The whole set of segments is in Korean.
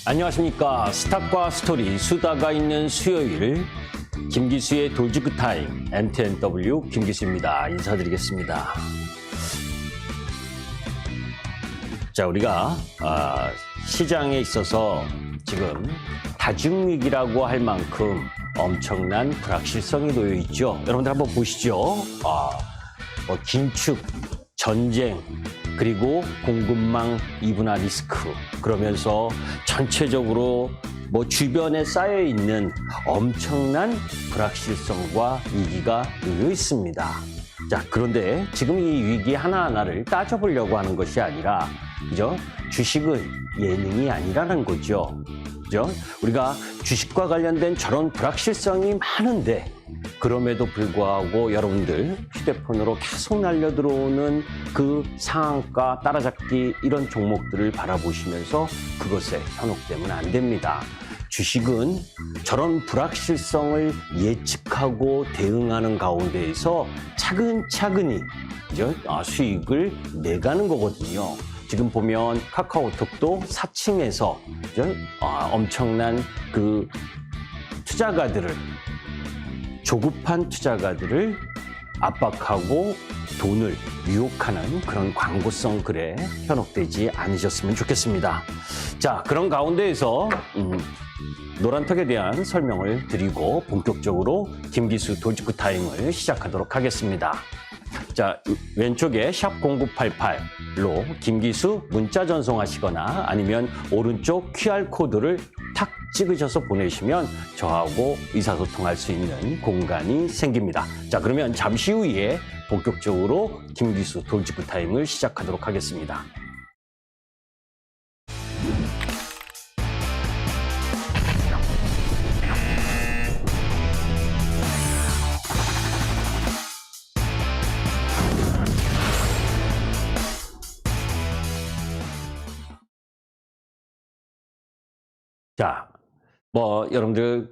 안녕하십니까. 스탑과 스토리 수다가 있는 수요일 김기수의 돌직구 타임 NTNW 김기수입니다. 인사드리겠습니다. 자, 우리가 시장에 있어서 지금 다중위기라고 할 만큼 엄청난 불확실성이 놓여 있죠. 여러분들 한번 보시죠. 긴축, 전쟁, 그리고 공급망 이분화 리스크, 그러면서 전체적으로 주변에 쌓여 있는 엄청난 불확실성과 위기가 놓여 있습니다. 자, 그런데 지금 이 위기 하나하나를 따져보려고 하는 것이 아니라, 그죠? 주식은 예능이 아니라는 거죠. 그죠? 우리가 주식과 관련된 저런 불확실성이 많은데, 그럼에도 불구하고 여러분들 휴대폰으로 계속 날려 들어오는 그 상한가 따라잡기 이런 종목들을 바라보시면서 그것에 현혹되면 안 됩니다. 주식은 저런 불확실성을 예측하고 대응하는 가운데에서 차근차근히 수익을 내가는 거거든요. 지금 보면 카카오톡도 4층에서 엄청난 그 투자가들을, 조급한 투자가들을 압박하고 돈을 유혹하는 그런 광고성 글에 현혹되지 않으셨으면 좋겠습니다. 자, 그런 가운데에서 노란턱에 대한 설명을 드리고 본격적으로 김기수 돌직구 타임을 시작하도록 하겠습니다. 자, 왼쪽에 샵 0988로 김기수 문자 전송하시거나 아니면 오른쪽 QR코드를 탁 찍으셔서 보내시면 저하고 의사소통할 수 있는 공간이 생깁니다. 자, 그러면 잠시 후에 본격적으로 김기수 돌직구 타임을 시작하도록 하겠습니다. 자, 여러분들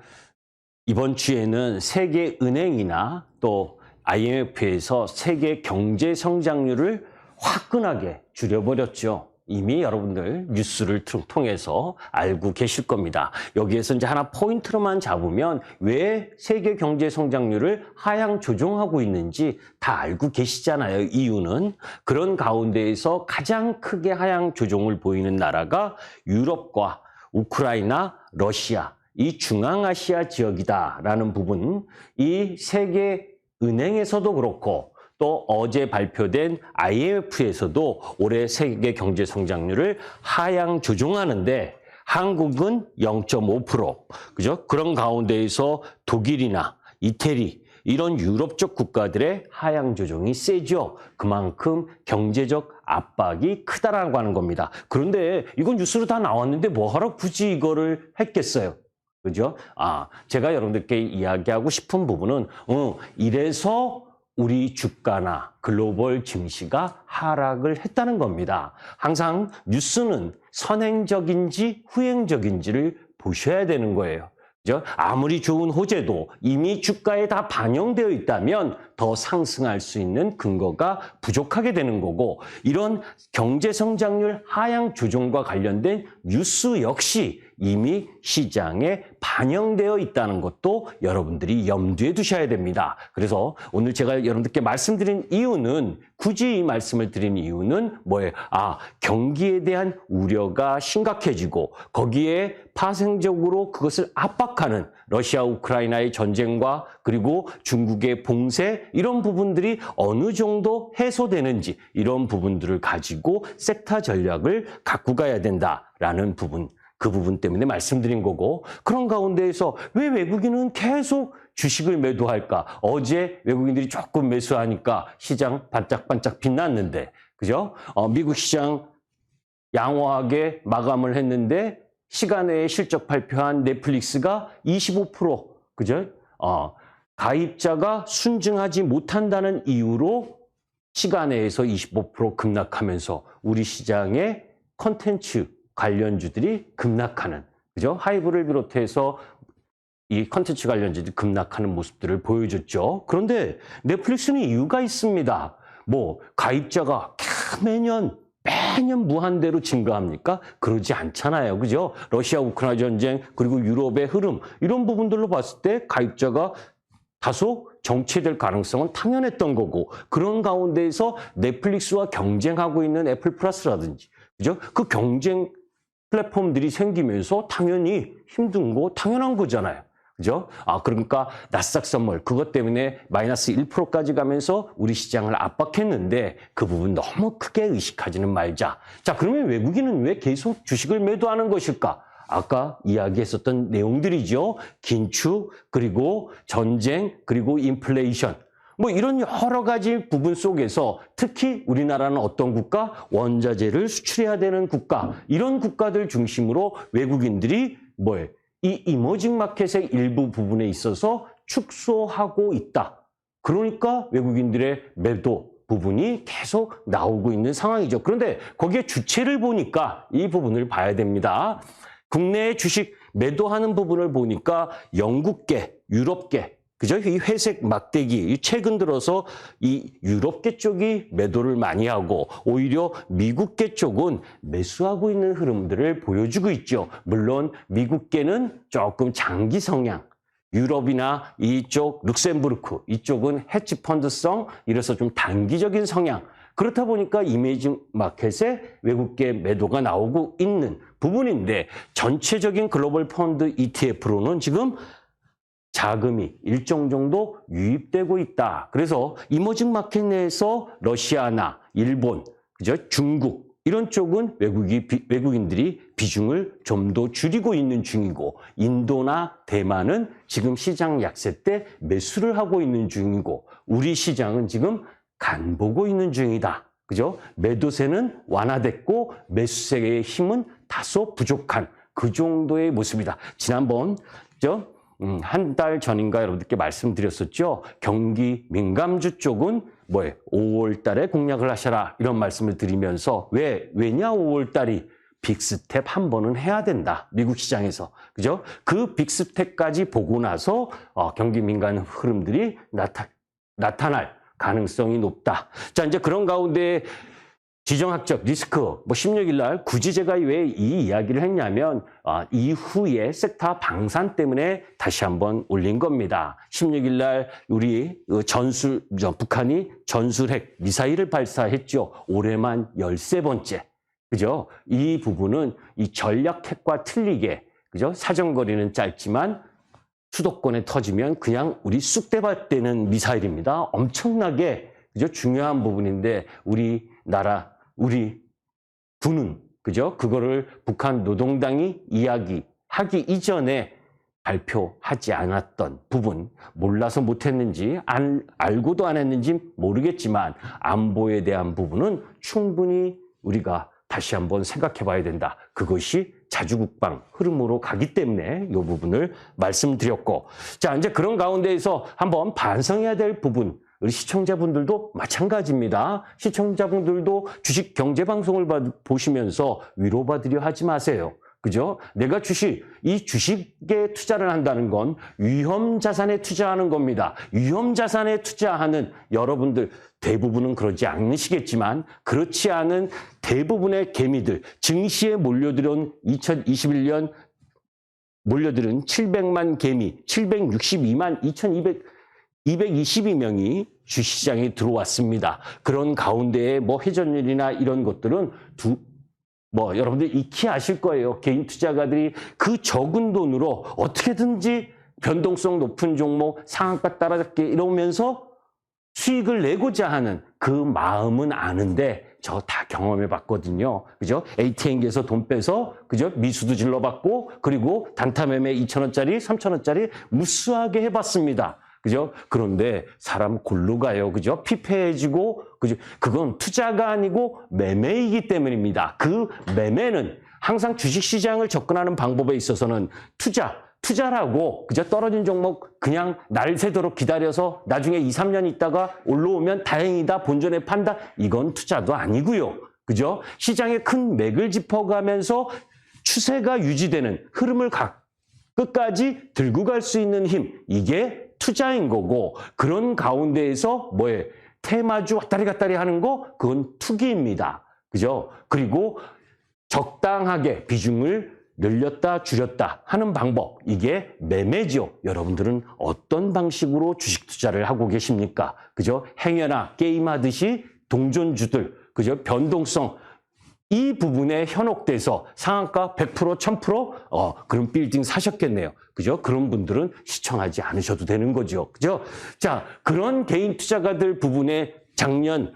이번 주에는 세계은행이나 또 IMF에서 세계 경제 성장률을 화끈하게 줄여버렸죠. 이미 여러분들 뉴스를 통해서 알고 계실 겁니다. 여기에서 이제 하나 포인트로만 잡으면 왜 세계 경제 성장률을 하향 조정하고 있는지 다 알고 계시잖아요. 이유는 그런 가운데에서 가장 크게 하향 조정을 보이는 나라가 유럽과 우크라이나, 러시아, 이 중앙아시아 지역이다라는 부분, 이 세계은행에서도 그렇고 또 어제 발표된 IMF에서도 올해 세계 경제 성장률을 하향 조정하는데 한국은 0.5%, 그죠? 그런 가운데에서 독일이나 이태리, 이런 유럽적 국가들의 하향 조정이 세죠. 그만큼 경제적 압박이 크다라고 하는 겁니다. 그런데 이건 뉴스로 다 나왔는데 뭐하러 굳이 이거를 했겠어요? 그죠? 제가 여러분들께 이야기하고 싶은 부분은 이래서 우리 주가나 글로벌 증시가 하락을 했다는 겁니다. 항상 뉴스는 선행적인지 후행적인지를 보셔야 되는 거예요. 아무리 좋은 호재도 이미 주가에 다 반영되어 있다면 더 상승할 수 있는 근거가 부족하게 되는 거고, 이런 경제 성장률 하향 조정과 관련된 뉴스 역시 이미 시장에 반영되어 있다는 것도 여러분들이 염두에 두셔야 됩니다. 그래서 오늘 제가 여러분들께 말씀드린 이유는, 굳이 이 말씀을 드린 이유는 뭐예요? 경기에 대한 우려가 심각해지고 거기에 파생적으로 그것을 압박하는 러시아 우크라이나의 전쟁과 그리고 중국의 봉쇄, 이런 부분들이 어느 정도 해소되는지, 이런 부분들을 가지고 섹터 전략을 갖고 가야 된다라는 부분, 그 부분 때문에 말씀드린 거고, 그런 가운데에서 왜 외국인은 계속 주식을 매도할까? 어제 외국인들이 조금 매수하니까 시장 반짝반짝 빛났는데, 그죠? 미국 시장 양호하게 마감을 했는데 시간외에 실적 발표한 넷플릭스가 25%, 그죠? 가입자가 순증하지 못한다는 이유로 시간외에서 25% 급락하면서 우리 시장의 컨텐츠 관련주들이 급락하는, 그죠? 하이브를 비롯해서 이 컨텐츠 관련주들이 급락하는 모습들을 보여줬죠. 그런데 넷플릭스는 이유가 있습니다. 가입자가 매년 매년 무한대로 증가합니까? 그러지 않잖아요. 그죠? 러시아 우크라이나 전쟁 그리고 유럽의 흐름 이런 부분들로 봤을 때 가입자가 다소 정체될 가능성은 당연했던 거고 그런 가운데에서 넷플릭스와 경쟁하고 있는 애플 플러스라든지 그죠? 그 경쟁 플랫폼들이 생기면서 당연히 힘든 거 당연한 거잖아요. 그죠? 그러니까 나스닥 선물 그것 때문에 마이너스 1%까지 가면서 우리 시장을 압박했는데 그 부분 너무 크게 의식하지는 말자. 자, 그러면 외국인은 왜 계속 주식을 매도하는 것일까? 아까 이야기했었던 내용들이죠. 긴축, 그리고 전쟁, 그리고 인플레이션. 뭐 이런 여러 가지 부분 속에서 특히 우리나라는 어떤 국가? 원자재를 수출해야 되는 국가. 이런 국가들 중심으로 외국인들이 이 이머징 마켓의 일부 부분에 있어서 축소하고 있다. 그러니까 외국인들의 매도 부분이 계속 나오고 있는 상황이죠. 그런데 거기에 주체를 보니까 이 부분을 봐야 됩니다. 국내의 주식 매도하는 부분을 보니까 영국계, 유럽계, 그죠? 이 회색 막대기, 최근 들어서 이 유럽계 쪽이 매도를 많이 하고 오히려 미국계 쪽은 매수하고 있는 흐름들을 보여주고 있죠. 물론 미국계는 조금 장기 성향, 유럽이나 이쪽 룩셈부르크, 이쪽은 헤지펀드성, 이래서 좀 단기적인 성향. 그렇다 보니까 이머징 마켓에 외국계 매도가 나오고 있는 부분인데 전체적인 글로벌 펀드 ETF로는 지금 자금이 일정 정도 유입되고 있다. 그래서 이머징 마켓 내에서 러시아나 일본, 그죠? 중국 이런 쪽은 외국인들이 비중을 좀 더 줄이고 있는 중이고 인도나 대만은 지금 시장 약세 때 매수를 하고 있는 중이고 우리 시장은 지금 간보고 있는 중이다. 그죠? 매도세는 완화됐고 매수세의 힘은 다소 부족한 그 정도의 모습이다. 지난번 한 달 전인가 여러분들께 말씀드렸었죠. 경기 민감주 쪽은 5월 달에 공략을 하셔라 이런 말씀을 드리면서 왜냐 5월 달이 빅스텝 한 번은 해야 된다. 미국 시장에서. 그죠? 그 빅스텝까지 보고 나서 경기 민감 흐름들이 나타날 가능성이 높다. 자, 이제 그런 가운데 지정학적 리스크, 16일 날 굳이 제가 왜 이 이야기를 했냐면 이후에 섹터 방산 때문에 다시 한번 올린 겁니다. 16일 날 우리 북한이 전술핵 미사일을 발사했죠. 올해만 13번째. 그죠? 이 부분은 이 전략핵과 틀리게, 그죠? 사정거리는 짧지만 수도권에 터지면 그냥 우리 쑥대밭 되는 미사일입니다. 엄청나게, 그죠? 중요한 부분인데 우리 군은, 그죠? 그거를 북한 노동당이 이야기하기 이전에 발표하지 않았던 부분, 몰라서 못했는지, 알고도 안 했는지 모르겠지만, 안보에 대한 부분은 충분히 우리가 다시 한번 생각해 봐야 된다. 그것이 자주국방 흐름으로 가기 때문에 이 부분을 말씀드렸고. 자, 이제 그런 가운데에서 한번 반성해야 될 부분, 우리 시청자분들도 마찬가지입니다. 시청자분들도 주식 경제방송을 보시면서 위로받으려 하지 마세요. 그죠? 내가 이 주식에 투자를 한다는 건 위험자산에 투자하는 겁니다. 위험자산에 투자하는 여러분들 대부분은 그러지 않으시겠지만 그렇지 않은 대부분의 개미들, 증시에 몰려들은 2021년 몰려들은 700만 개미, 762만 222명이 주시장에 들어왔습니다. 그런 가운데에 회전율이나 이런 것들은 여러분들 익히 아실 거예요. 개인 투자가들이 그 적은 돈으로 어떻게든지 변동성 높은 종목 상한가 따라잡기 이러면서 수익을 내고자 하는 그 마음은 아는데 저 다 경험해 봤거든요. 그죠? ATM기에서 돈 빼서, 그죠? 미수도 질러봤고, 그리고 단타 매매 2,000원짜리, 3,000원짜리 무수하게 해봤습니다. 그죠? 그런데 사람 골로 가요. 그죠? 피폐해지고, 그죠? 그건 투자가 아니고 매매이기 때문입니다. 그 매매는 항상 주식시장을 접근하는 방법에 있어서는 투자라고, 그죠? 떨어진 종목 그냥 날 새도록 기다려서 나중에 2, 3년 있다가 올라오면 다행이다, 본전에 판다. 이건 투자도 아니고요. 그죠? 시장의 큰 맥을 짚어가면서 추세가 유지되는 흐름을 끝까지 들고 갈 수 있는 힘. 이게 투자인 거고, 그런 가운데에서 테마주 왔다리 갔다리 하는 거, 그건 투기입니다. 그죠? 그리고 적당하게 비중을 늘렸다 줄였다 하는 방법, 이게 매매죠. 여러분들은 어떤 방식으로 주식 투자를 하고 계십니까? 그죠? 행여나 게임하듯이 동전주들, 그죠? 변동성, 이 부분에 현혹돼서 상한가 100%, 1000%? 그런 빌딩 사셨겠네요. 그죠? 그런 분들은 시청하지 않으셔도 되는 거죠. 그죠? 자, 그런 개인 투자가들 부분에 작년은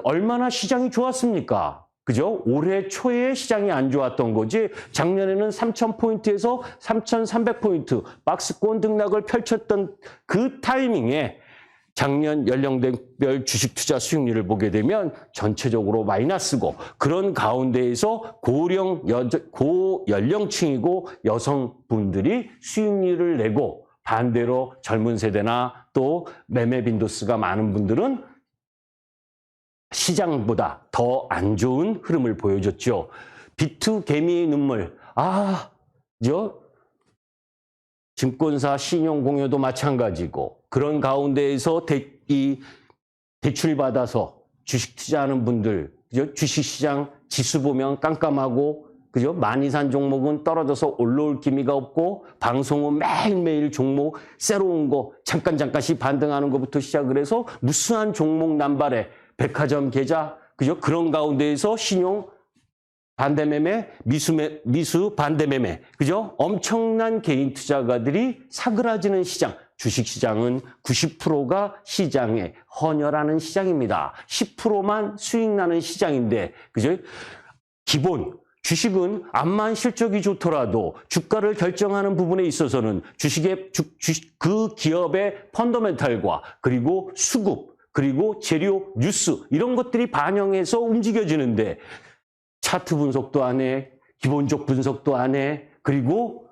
얼마나 시장이 좋았습니까? 그죠? 올해 초에 시장이 안 좋았던 거지, 작년에는 3000포인트에서 3300포인트 박스권 등락을 펼쳤던 그 타이밍에 작년 연령대별 주식 투자 수익률을 보게 되면 전체적으로 마이너스고, 그런 가운데에서 고연령층이고 여성분들이 수익률을 내고, 반대로 젊은 세대나 또 매매 빈도수가 많은 분들은 시장보다 더 안 좋은 흐름을 보여줬죠. 비투 개미의 눈물. 증권사 신용공여도 마찬가지고, 그런 가운데에서 대출받아서 주식 투자하는 분들, 그죠? 주식시장 지수 보면 깜깜하고, 그죠? 많이 산 종목은 떨어져서 올라올 기미가 없고, 방송은 매일매일 종목 새로운 거 잠깐씩 반등하는 것부터 시작을 해서 무수한 종목 남발에 백화점 계좌, 그죠? 그런 가운데에서 신용 반대매매, 미수 반대매매, 그죠? 엄청난 개인 투자가들이 사그라지는 시장, 주식시장은 90%가 시장에 헌혈하는 시장입니다. 10%만 수익 나는 시장인데, 그죠? 기본, 주식은 암만 실적이 좋더라도 주가를 결정하는 부분에 있어서는 그 기업의 펀더멘탈과 그리고 수급, 그리고 재료, 뉴스, 이런 것들이 반영해서 움직여지는데, 차트 분석도 안 해, 기본적 분석도 안 해, 그리고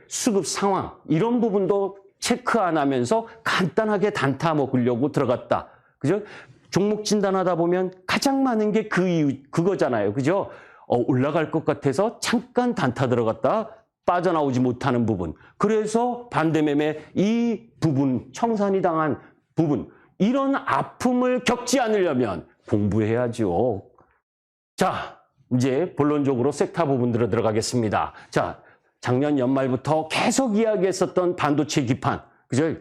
수급 상황, 이런 부분도 체크 안 하면서 간단하게 단타 먹으려고 들어갔다. 그죠? 종목 진단하다 보면 가장 많은 게 그거잖아요. 그죠? 올라갈 것 같아서 잠깐 단타 들어갔다 빠져나오지 못하는 부분. 그래서 반대매매, 이 부분, 청산이 당한 부분, 이런 아픔을 겪지 않으려면 공부해야죠. 자, 이제 본론적으로 섹터 부분으로 들어가겠습니다. 자, 작년 연말부터 계속 이야기했었던 반도체 기판, 그죠?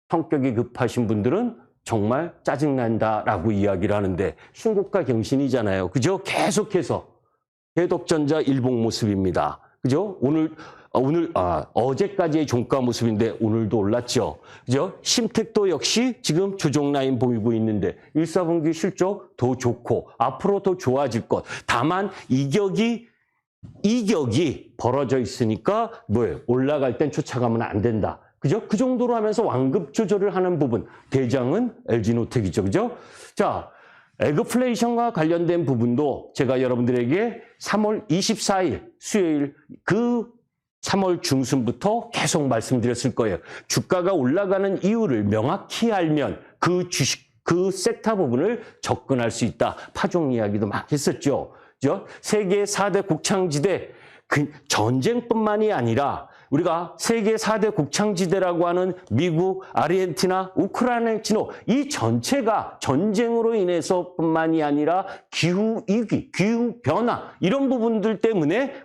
성격이 급하신 분들은 정말 짜증난다라고 이야기를 하는데, 순국가 경신이잖아요. 그죠? 계속해서 해독전자 일봉 모습입니다. 그죠? 어제까지의 종가 모습인데 오늘도 올랐죠. 그죠? 심택도 역시 지금 조정 라인 보이고 있는데 1사분기 실적 더 좋고 앞으로 더 좋아질 것. 다만 이격이 벌어져 있으니까 올라갈 땐 쫓아가면 안 된다. 그죠? 그 정도로 하면서 완급 조절을 하는 부분. 대장은 LG노텍이죠. 그죠? 자, 에그플레이션과 관련된 부분도 제가 여러분들에게 3월 24일 수요일 3월 중순부터 계속 말씀드렸을 거예요. 주가가 올라가는 이유를 명확히 알면 그 섹터 부분을 접근할 수 있다. 파종 이야기도 막 했었죠. 그죠? 세계 4대 곡창지대, 전쟁뿐만이 아니라 우리가 세계 4대 곡창지대라고 하는 미국, 아르헨티나, 우크라이나, 이 전체가 전쟁으로 인해서뿐만이 아니라 기후위기, 기후변화, 이런 부분들 때문에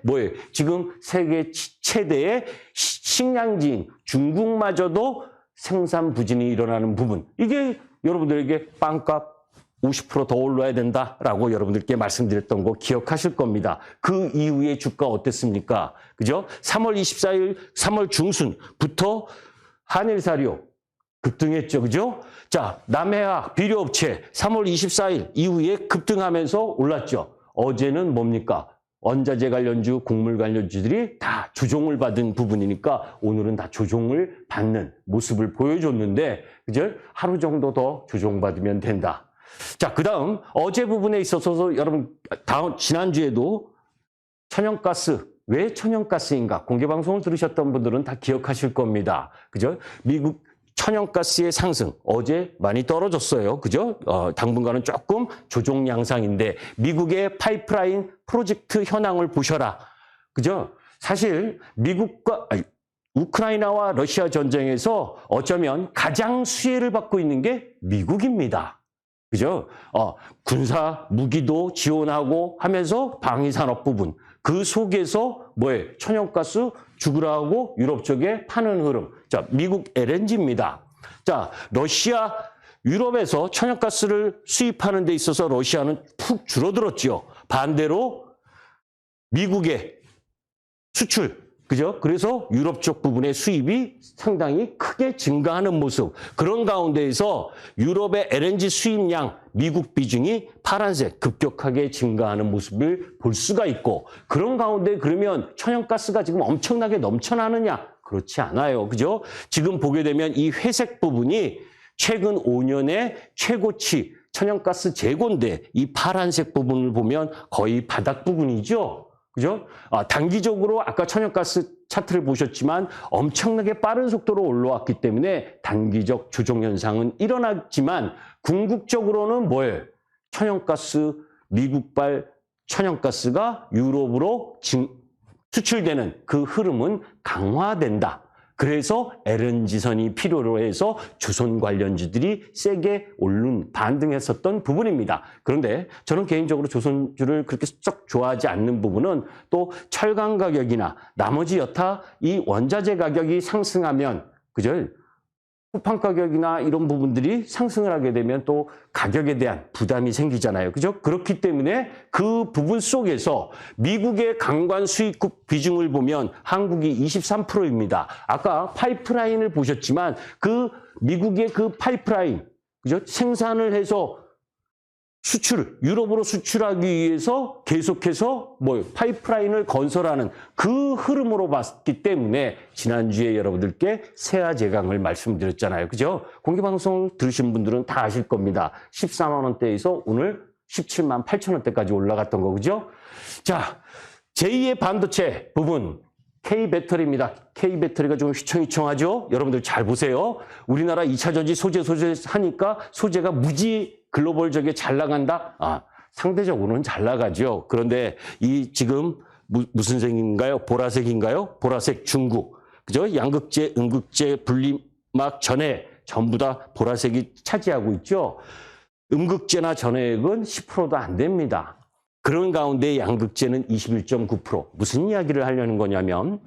지금 세계 최대의 식량지인 중국마저도 생산 부진이 일어나는 부분. 이게 여러분들에게 빵값 50%더 올라야 된다라고 여러분들께 말씀드렸던 거 기억하실 겁니다. 그 이후에 주가 어땠습니까? 그죠? 3월 24일, 3월 중순부터 한일사료 급등했죠. 그죠? 자, 남해학 비료업체 3월 24일 이후에 급등하면서 올랐죠. 어제는 뭡니까? 원자재 관련주, 곡물 관련주들이 다 조정을 받은 부분이니까 오늘은 다 조정을 받는 모습을 보여줬는데, 그죠? 하루 정도 더 조정받으면 된다. 자, 그 다음 어제 부분에 있어서 여러분 지난주에도 천연가스, 왜 천연가스인가 공개방송을 들으셨던 분들은 다 기억하실 겁니다. 그죠? 미국 천연가스의 상승 어제 많이 떨어졌어요. 그죠? 당분간은 조금 조정 양상인데 미국의 파이프라인 프로젝트 현황을 보셔라. 그죠? 사실 우크라이나와 러시아 전쟁에서 어쩌면 가장 수혜를 받고 있는 게 미국입니다. 그죠? 군사 무기도 지원하고 하면서 방위산업 부분. 그 속에서 뭐예요? 천연가스 죽으라고 유럽 쪽에 파는 흐름. 자, 미국 LNG입니다. 자, 러시아, 유럽에서 천연가스를 수입하는 데 있어서 러시아는 푹 줄어들었죠. 반대로 미국의 수출, 그죠? 그래서 유럽 쪽 부분의 수입이 상당히 크게 증가하는 모습. 그런 가운데에서 유럽의 LNG 수입량, 미국 비중이 파란색 급격하게 증가하는 모습을 볼 수가 있고, 그런 가운데 그러면 천연가스가 지금 엄청나게 넘쳐나느냐? 그렇지 않아요. 그죠? 지금 보게 되면 이 회색 부분이 최근 5년의 최고치 천연가스 재고인데 이 파란색 부분을 보면 거의 바닥 부분이죠. 그죠? 단기적으로 아까 천연가스 차트를 보셨지만 엄청나게 빠른 속도로 올라왔기 때문에 단기적 조정 현상은 일어났지만 궁극적으로는 뭐예요? 천연가스, 미국발 천연가스가 유럽으로 수출되는 그 흐름은 강화된다. 그래서 LNG선이 필요로 해서 조선 관련주들이 세게 반등했었던 부분입니다. 그런데 저는 개인적으로 조선주를 그렇게 썩 좋아하지 않는 부분은 또 철강 가격이나 나머지 여타 이 원자재 가격이 상승하면, 그죠? 쿠팡 가격이나 이런 부분들이 상승을 하게 되면 또 가격에 대한 부담이 생기잖아요. 그죠? 그렇기 때문에 그 부분 속에서 미국의 강관 수입국 비중을 보면 한국이 23%입니다. 아까 파이프라인을 보셨지만 그 미국의 그 파이프라인, 그죠? 생산을 해서 유럽으로 수출하기 위해서 계속해서 파이프라인을 건설하는 그 흐름으로 봤기 때문에 지난주에 여러분들께 세아제강을 말씀드렸잖아요. 그죠? 공개방송 들으신 분들은 다 아실 겁니다. 14만 원대에서 오늘 17만 8천 원대까지 올라갔던 거, 그죠? 자, 제2의 반도체 부분. K배터리입니다. K배터리가 좀 휘청휘청하죠? 여러분들 잘 보세요. 우리나라 2차 전지 소재 하니까 소재가 무지 글로벌적에 잘 나간다? 상대적으로는 잘 나가죠. 그런데 이 지금 무슨 색인가요? 보라색인가요? 보라색 중국. 그죠? 양극재, 음극재 분리막 전해 전부 다 보라색이 차지하고 있죠. 음극재나 전해액은 10%도 안 됩니다. 그런 가운데 양극재는 21.9%. 무슨 이야기를 하려는 거냐면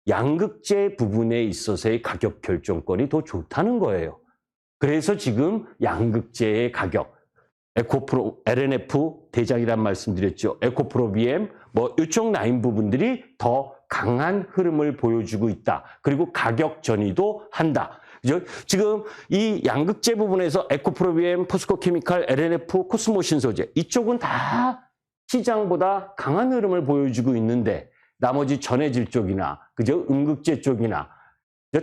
양극재 부분에 있어서의 가격 결정권이 더 좋다는 거예요. 그래서 지금 양극재의 가격, 에코프로, LNF 대장이란 말씀드렸죠. 에코프로 BM, 이쪽 라인 부분들이 더 강한 흐름을 보여주고 있다. 그리고 가격 전이도 한다. 그죠? 지금 이 양극재 부분에서 에코프로 BM, 포스코 케미칼, LNF, 코스모 신소재 이쪽은 다 시장보다 강한 흐름을 보여주고 있는데 나머지 전해질 쪽이나 그죠? 음극재 쪽이나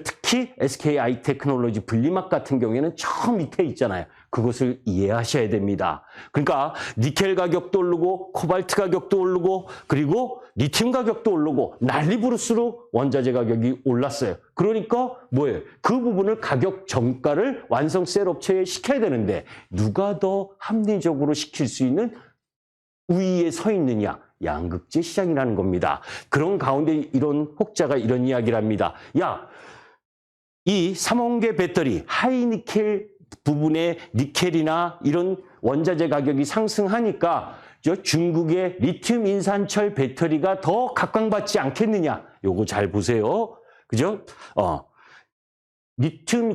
특히 SKI 테크놀로지 분리막 같은 경우에는 저 밑에 있잖아요. 그것을 이해하셔야 됩니다. 그러니까 니켈 가격도 오르고 코발트 가격도 오르고 그리고 리튬 가격도 오르고 난리부르스로 원자재 가격이 올랐어요. 그러니까 뭐예요? 그 부분을 가격 정가를 완성 셀업체에 시켜야 되는데 누가 더 합리적으로 시킬 수 있는 우위에 서 있느냐? 양극재 시장이라는 겁니다. 그런 가운데 이런 혹자가 이런 이야기를 합니다. 야, 이 삼원계 배터리, 하이니켈 부분의 니켈이나 이런 원자재 가격이 상승하니까 중국의 리튬 인산철 배터리가 더 각광받지 않겠느냐? 요거 잘 보세요. 그죠?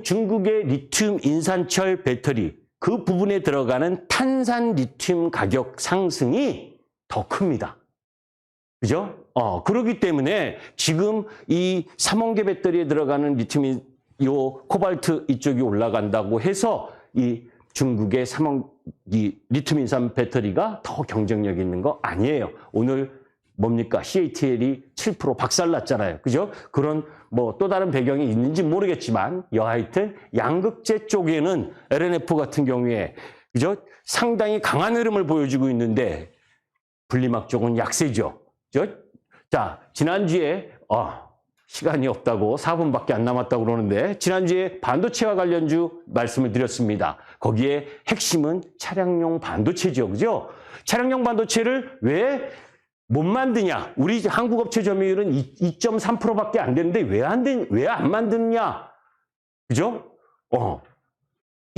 중국의 리튬 인산철 배터리, 그 부분에 들어가는 탄산 리튬 가격 상승이 더 큽니다. 그죠? 그렇기 때문에 지금 이 삼원계 배터리에 들어가는 리튬, 코발트 이쪽이 올라간다고 해서 이 중국의 리튬 인산 배터리가 더 경쟁력 있는 거 아니에요. 오늘 뭡니까? CATL이 7% 박살났잖아요. 그죠? 그런 또 다른 배경이 있는지 모르겠지만 여하튼 양극재 쪽에는 LNF 같은 경우에 그죠? 상당히 강한 흐름을 보여주고 있는데 분리막 쪽은 약세죠. 그죠? 자, 지난주에 시간이 없다고 4분밖에 안 남았다고 그러는데 지난주에 반도체와 관련주 말씀을 드렸습니다. 거기에 핵심은 차량용 반도체죠. 그죠? 차량용 반도체를 왜 못 만드냐? 우리 한국 업체 점유율은 2.3%밖에 안 되는데 왜 안 만드냐? 그죠?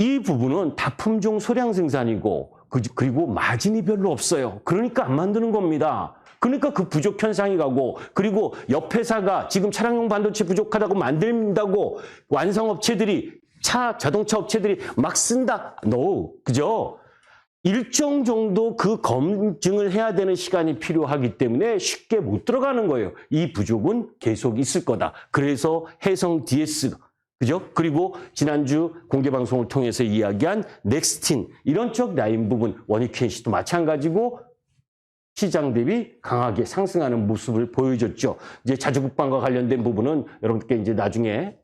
이 부분은 다 품종 소량 생산이고 그리고 마진이 별로 없어요. 그러니까 안 만드는 겁니다. 그러니까 그 부족 현상이 가고, 그리고 옆 회사가 지금 차량용 반도체 부족하다고 만든다고 완성업체들이, 자동차 업체들이 막 쓴다. No. 그죠? 일정 정도 그 검증을 해야 되는 시간이 필요하기 때문에 쉽게 못 들어가는 거예요. 이 부족은 계속 있을 거다. 그래서 해성 DS, 그죠? 그리고 지난주 공개방송을 통해서 이야기한 넥스틴, 이런 쪽 라인 부분, 원익현씨도 마찬가지고 시장 대비 강하게 상승하는 모습을 보여줬죠. 이제 자주국방과 관련된 부분은 여러분께 이제 나중에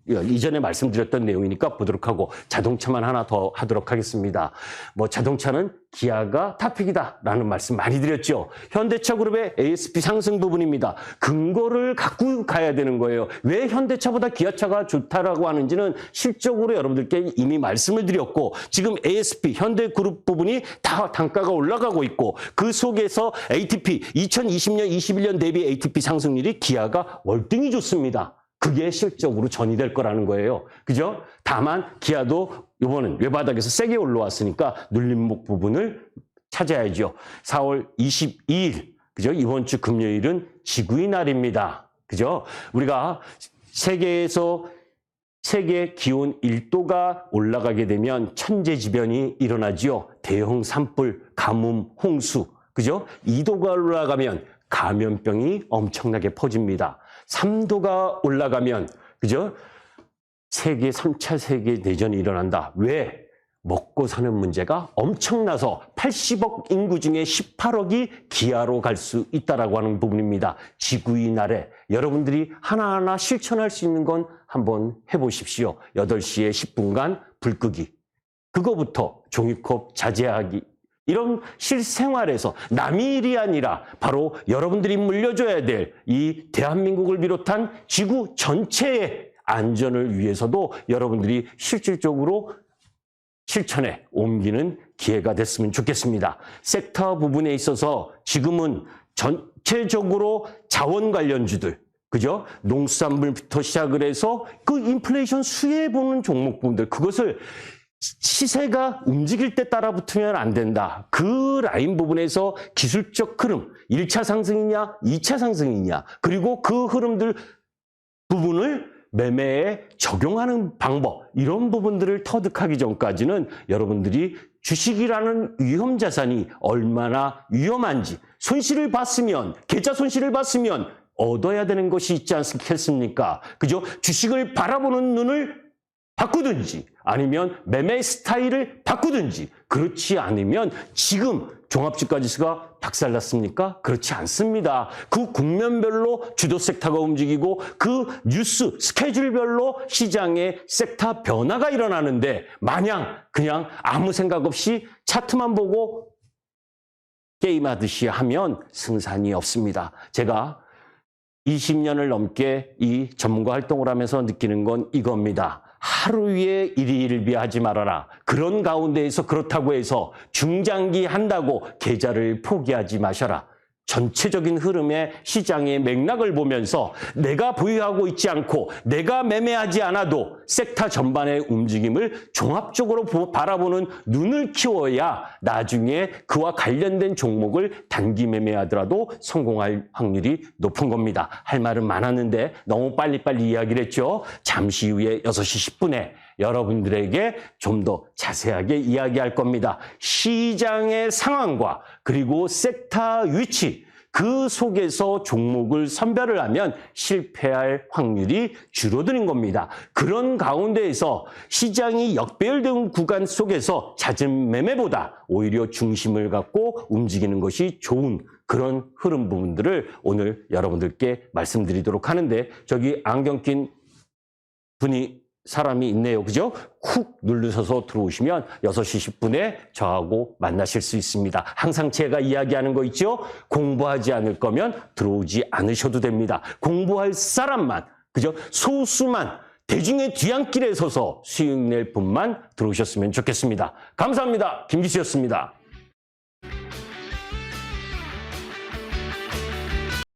이전에 말씀드렸던 내용이니까 보도록 하고, 자동차만 하나 더 하도록 하겠습니다. 뭐 자동차는 기아가 탑픽이다라는 말씀 많이 드렸죠. 현대차 그룹의 ASP 상승 부분입니다. 근거를 갖고 가야 되는 거예요. 왜 현대차보다 기아차가 좋다라고 하는지는 실적으로 여러분들께 이미 말씀을 드렸고, 지금 ASP 현대그룹 부분이 다 단가가 올라가고 있고, 그 속에서 ATP 2020년, 21년 대비 ATP 상승률이 기아가 월등히 좋습니다. 그게 실적으로 전이될 거라는 거예요. 그죠? 다만 기아도 이번엔 외바닥에서 세게 올라왔으니까 눌림목 부분을 찾아야죠. 4월 22일, 그죠? 이번 주 금요일은 지구의 날입니다. 그죠? 우리가 세계 기온 1도가 올라가게 되면 천재지변이 일어나지요. 대형 산불, 가뭄, 홍수. 그죠? 2도가 올라가면 감염병이 엄청나게 퍼집니다. 3도가 올라가면, 그죠? 3차 세계대전이 일어난다. 왜? 먹고 사는 문제가 엄청나서 80억 인구 중에 18억이 기아로 갈 수 있다라고 하는 부분입니다. 지구의 날에 여러분들이 하나하나 실천할 수 있는 건 한번 해보십시오. 8시에 10분간 불 끄기. 그거부터 종이컵 자제하기. 이런 실생활에서 남의 일이 아니라 바로 여러분들이 물려줘야 될 이 대한민국을 비롯한 지구 전체의 안전을 위해서도 여러분들이 실질적으로 실천에 옮기는 기회가 됐으면 좋겠습니다. 섹터 부분에 있어서 지금은 전체적으로 자원 관련주들, 그죠? 농수산물부터 시작을 해서 그 인플레이션 수혜 보는 종목분들, 그것을 시세가 움직일 때 따라 붙으면 안 된다. 그 라인 부분에서 기술적 흐름, 1차 상승이냐, 2차 상승이냐, 그리고 그 흐름들 부분을 매매에 적용하는 방법, 이런 부분들을 터득하기 전까지는 여러분들이 주식이라는 위험 자산이 얼마나 위험한지, 손실을 봤으면, 계좌 손실을 봤으면 얻어야 되는 것이 있지 않겠습니까? 그죠? 주식을 바라보는 눈을 바꾸든지, 아니면 매매 스타일을 바꾸든지, 그렇지 않으면 지금 종합주가지수가 박살났습니까? 그렇지 않습니다. 그 국면별로 주도 섹터가 움직이고 그 뉴스 스케줄별로 시장의 섹터 변화가 일어나는데, 마냥 그냥 아무 생각 없이 차트만 보고 게임하듯이 하면 승산이 없습니다. 제가 20년을 넘게 이 전문가 활동을 하면서 느끼는 건 이겁니다. 하루 위에 일희일비하지 말아라. 그런 가운데에서 그렇다고 해서 중장기 한다고 계좌를 포기하지 마셔라. 전체적인 흐름의 시장의 맥락을 보면서 내가 보유하고 있지 않고 내가 매매하지 않아도 섹터 전반의 움직임을 종합적으로 바라보는 눈을 키워야 나중에 그와 관련된 종목을 단기 매매하더라도 성공할 확률이 높은 겁니다. 할 말은 많았는데 너무 빨리빨리 이야기를 했죠. 잠시 후에 6시 10분에 여러분들에게 좀 더 자세하게 이야기할 겁니다. 시장의 상황과 그리고 섹터 위치, 그 속에서 종목을 선별을 하면 실패할 확률이 줄어드는 겁니다. 그런 가운데에서 시장이 역배열된 구간 속에서 잦은 매매보다 오히려 중심을 갖고 움직이는 것이 좋은 그런 흐름 부분들을 오늘 여러분들께 말씀드리도록 하는데, 저기 안경 낀 사람이 있네요. 그죠? 쿡 누르셔서 들어오시면 6시 10분에 저하고 만나실 수 있습니다. 항상 제가 이야기하는 거 있죠? 공부하지 않을 거면 들어오지 않으셔도 됩니다. 공부할 사람만, 그죠? 소수만 대중의 뒤안길에 서서 수익 낼 분만 들어오셨으면 좋겠습니다. 감사합니다. 김기수였습니다.